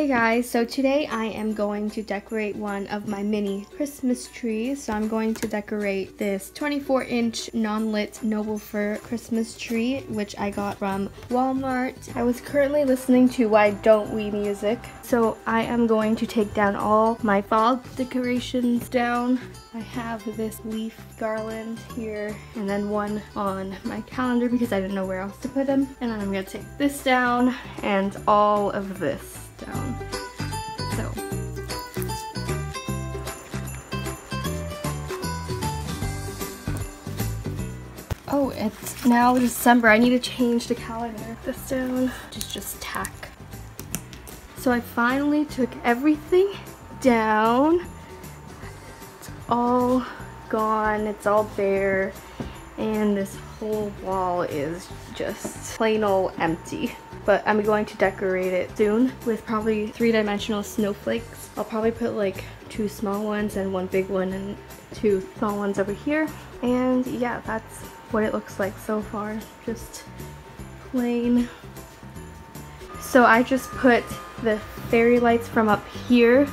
Hey guys, so today I am going to decorate one of my mini Christmas trees. So I'm going to decorate this 24-inch non-lit Noble Fir Christmas tree, which I got from Walmart. I was currently listening to Why Don't We music, so I am going to take down all my fall decorations down. I have this leaf garland here and then one on my calendar because I didn't know where else to put them. And then I'm going to take this down and all of this down. So oh, it's now December. I need to change the calendar. This down. Just tack. So I finally took everything down. It's all gone. It's all bare. And this whole wall is just plain old empty. But I'm going to decorate it soon with probably 3-dimensional snowflakes. I'll probably put like 2 small ones and 1 big one and 2 small ones over here. And yeah, that's what it looks like so far. Just plain. So I just put the fairy lights from up here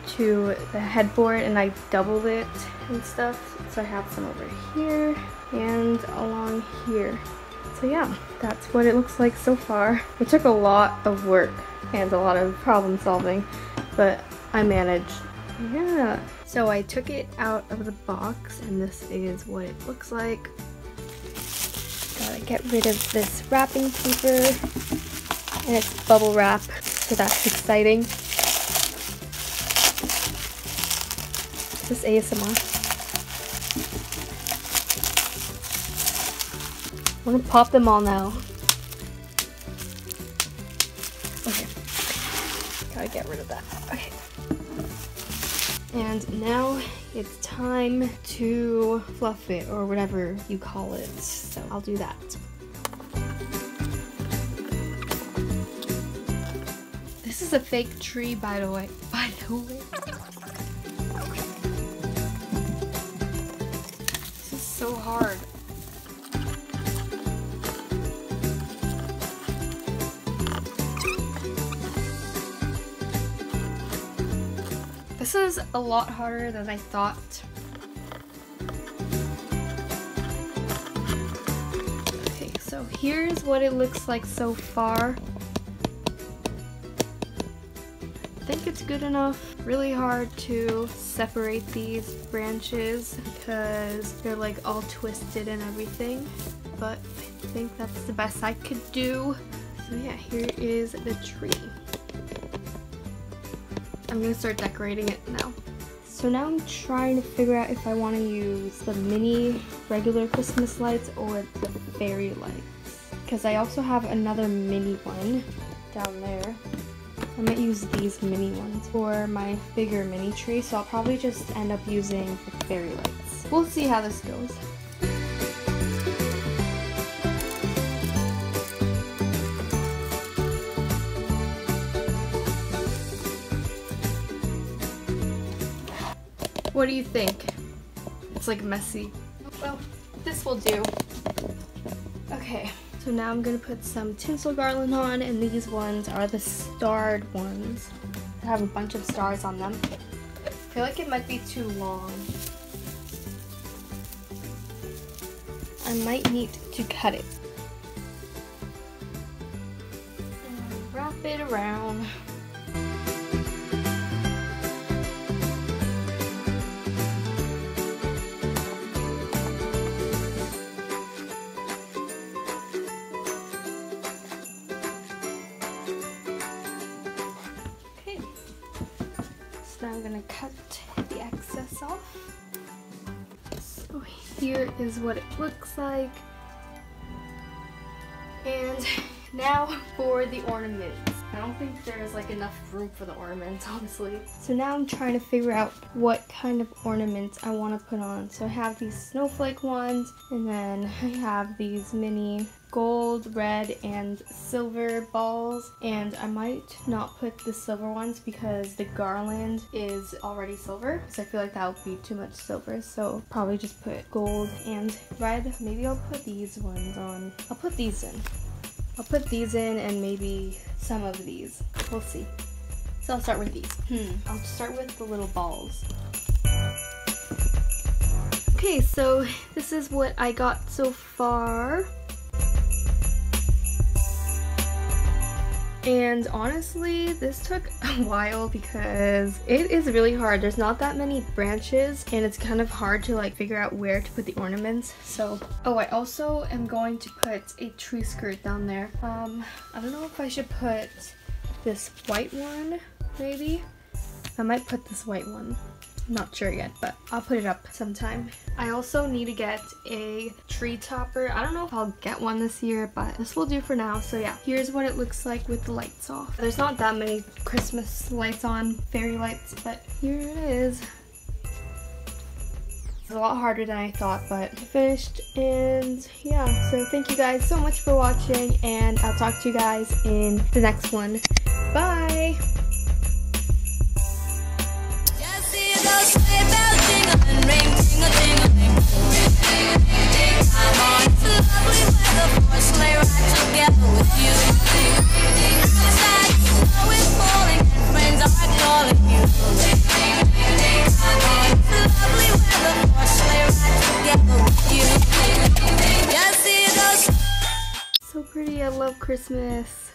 to the headboard and I doubled it and stuff. So I have some over here and along here. So yeah, that's what it looks like so far. It took a lot of work and a lot of problem solving, but I managed. Yeah. So I took it out of the box and this is what it looks like. Gotta get rid of this wrapping paper and it's bubble wrap, so that's exciting. This is ASMR. I'm gonna pop them all now. Okay. Gotta get rid of that. Okay. And now it's time to fluff it, or whatever you call it. So I'll do that. This is a fake tree, by the way. This is so hard. This is a lot harder than I thought. Okay, so here's what it looks like so far. I think it's good enough. Really hard to separate these branches because they're like all twisted and everything, but I think that's the best I could do. So yeah, here is the tree. I'm gonna start decorating it now. So now I'm trying to figure out if I want to use the mini regular Christmas lights or the fairy lights, because I also have another mini one down there. I might use these mini ones for my bigger mini tree, so I'll probably just end up using the fairy lights. We'll see how this goes. What do you think? It's like messy. Well, this will do. Okay, so now I'm gonna put some tinsel garland on, and these ones are the starred ones. They have a bunch of stars on them. I feel like it might be too long. I might need to cut it. And wrap it around. Now I'm gonna cut the excess off. So here is what it looks like. And now for the ornaments. I don't think there's like enough room for the ornaments, honestly. So now I'm trying to figure out what kind of ornaments I want to put on. So I have these snowflake ones, and then I have these mini gold, red, and silver balls. And I might not put the silver ones because the garland is already silver. So I feel like that would be too much silver. So probably just put gold and red. Maybe I'll put these ones on. I'll put these in. I'll put these in and maybe some of these. We'll see. So I'll start with these. I'll start with the little balls. Okay, so this is what I got so far. And honestly, this took a while because it is really hard. There's not that many branches and it's kind of hard to like figure out where to put the ornaments. So, oh, I also am going to put a tree skirt down there. I don't know if I should put this white one, maybe. I might put this white one. I'm not sure yet, but I'll put it up sometime. I also need to get a tree topper. I don't know if I'll get one this year, but this will do for now. So yeah, here's what it looks like with the lights off. There's not that many Christmas lights on, fairy lights, but here it is. It's a lot harder than I thought, but I finished, and yeah, so thank you guys so much for watching, and I'll talk to you guys in the next one. Bye! So pretty, I love Christmas.